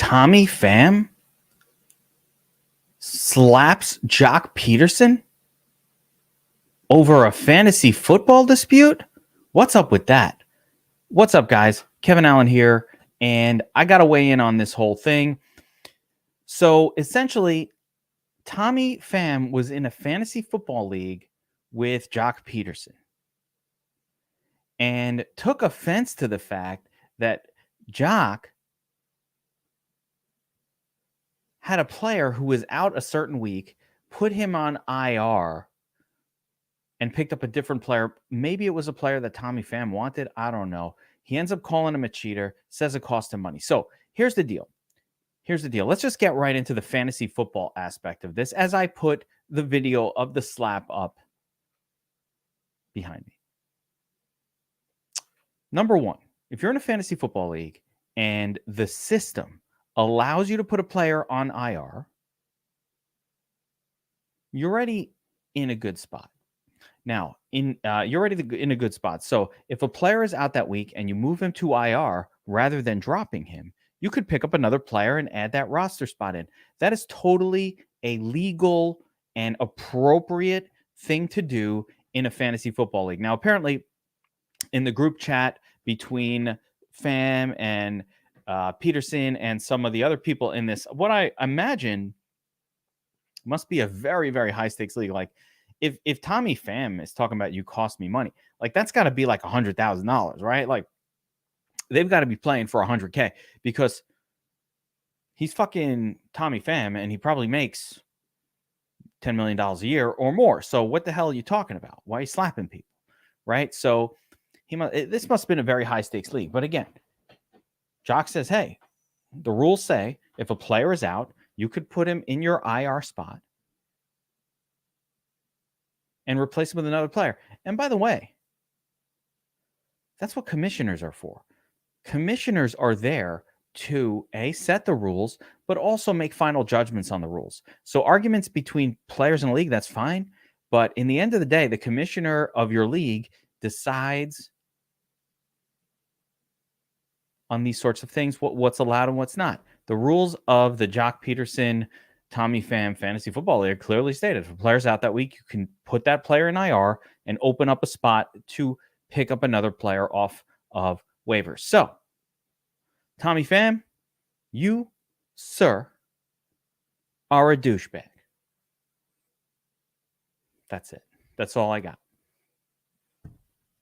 Tommy Pham slaps Joc Pederson over a fantasy football dispute? What's up with that? What's up, guys? Kevin Allen here, and I got to weigh in on this whole thing. So essentially, Tommy Pham was in a fantasy football league with Joc Pederson and took offense to the fact that Joc had a player who was out a certain week, put him on IR, and picked up a different player. Maybe it was a player that Tommy Pham wanted. I don't know. He ends up calling him a cheater, says it cost him money. So here's the deal. Let's just get right into the fantasy football aspect of this as I put the video of the slap up behind me. Number one, if you're in a fantasy football league and the system allows you to put a player on IR, you're already in a good spot. Now, you're already in a good spot. So if a player is out that week and you move him to IR rather than dropping him, you could pick up another player and add that roster spot in. That is totally a legal and appropriate thing to do in a fantasy football league. Now, apparently, in the group chat between Pham and Pederson and some of the other people in this, what I imagine must be a very, very high stakes league. Like if Tommy Pham is talking about you cost me money, like that's got to be like $100,000, right? Like they've got to be playing for $100K because he's fucking Tommy Pham and he probably makes $10 million a year or more. So what the hell are you talking about? Why are you slapping people, right? So this must have been a very high stakes league. But again, Joc says, hey, the rules say if a player is out, you could put him in your IR spot and replace him with another player. And by the way, that's what commissioners are for. Commissioners are there to set the rules, but also make final judgments on the rules. So arguments between players in a league, that's fine. But in the end of the day, the commissioner of your league decides on these sorts of things, what's allowed and what's not. The rules of the Joc Pederson, Tommy Pham fantasy football league clearly stated. If a player's out that week, you can put that player in IR and open up a spot to pick up another player off of waivers. So, Tommy Pham, you, sir, are a douchebag. That's it. That's all I got.